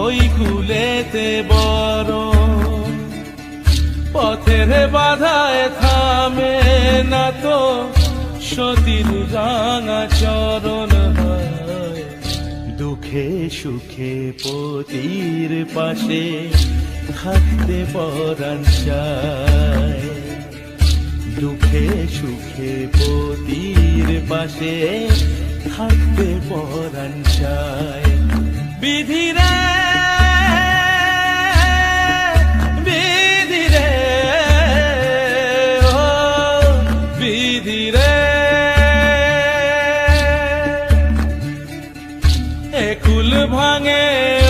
ওই কুলেতে বড় পথের বাধায় থামে না তো সতীর রাঙা চরণ হয়। দুঃখে সুখে পতির পাশে থাকতে পরাণ চায়। দুঃখে সুখে পতির পাশে থাকতে পরাণ চায়। বিধিরে বিধিরে ও বিধিরে একুল ভাঙে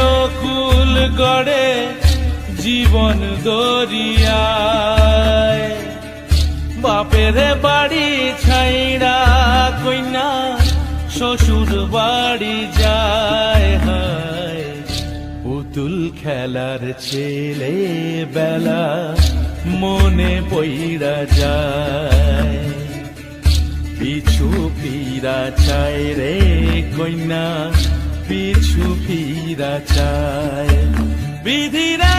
ও কুল গড়ে জীবন দরিয়ায়। বাপের বাড়ি ছাইড়া কইনা শ্বশুর বাড়ি যায়। হায় পুতুল খেলার ছেলে বেলা মনে পইড়া যায়। পিছু ফিরা চায় রে কইনা পিছু ফিরা চায়। বিধিরা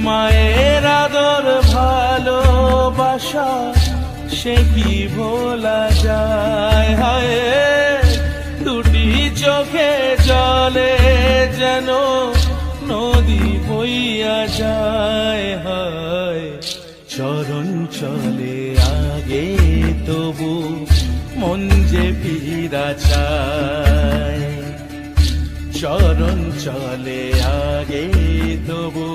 মায়ের আদর ভালোবাসা সে কি ভোলা যায়। হায় দুটি চোখে জলে যেন নদী বইয়া যায়। হায় চরণ চলে আগে তবু মন যে ফিরা চায়। চরণ চলে আগে তবু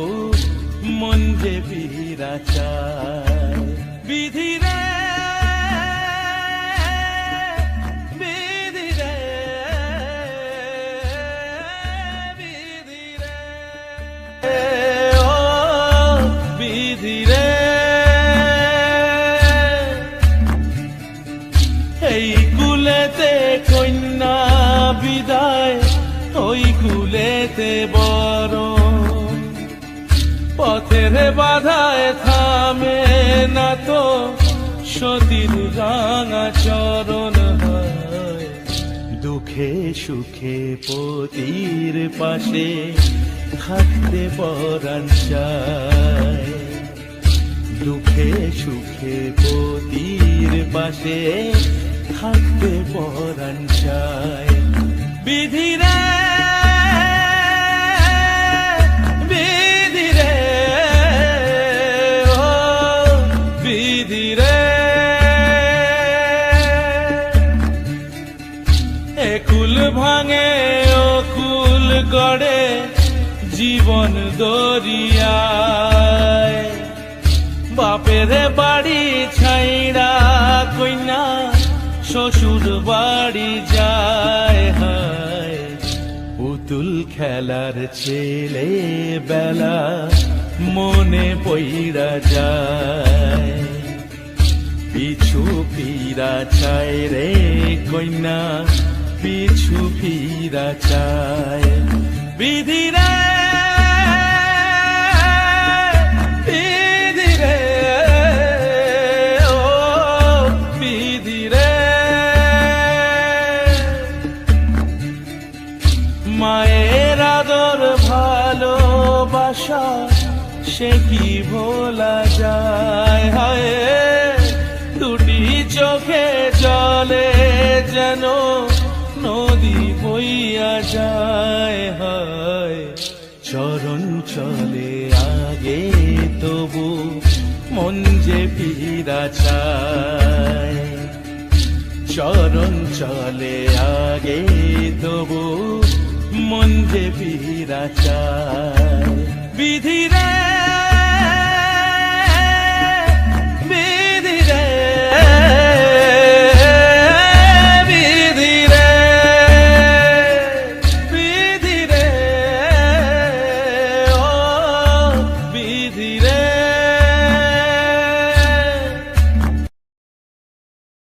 মন যে ফিরা চায়। বিধিরে বিধিরে বিধিরে ও বিধিরে এই কুলেতে কন্যা বিদায় ওই কুলেতে বড় পথের বাধায় থামে না তো সতীর রাঙা চরণ হয়। দুঃখে সুখে পতির পাশে থাকতে পরাণ চায়। দুঃখে সুখে পতির পাশে থাকতে পরাণ চায়। বিধিরে বিধিরে ও বিধিরে একুল ভাঙে ও কুল গড়ে জীবন দরিয়ায়। বাপের বাড়ি ছাইড়া কইনা শ্বশুর বাড়ি যায়। হায় পুতুল খেলার ছেলে বেলা মনে পইড়া যায়। পিছু ফিরা চায় রে কইনা পিছু ফিরা চায়। বিধিরে বিধিরে ও বিধিরে মায়ের আদর ভালোবাসা সে কি ভোলা যায়। হায় দুটি চোখে জলে যেন নদী বইয়া যায়। হায় চরণ চলে আগে তবু মন যে ফিরা চায়। চরণ চলে আগে তবু মন যে ফিরা চায়। বিধিরে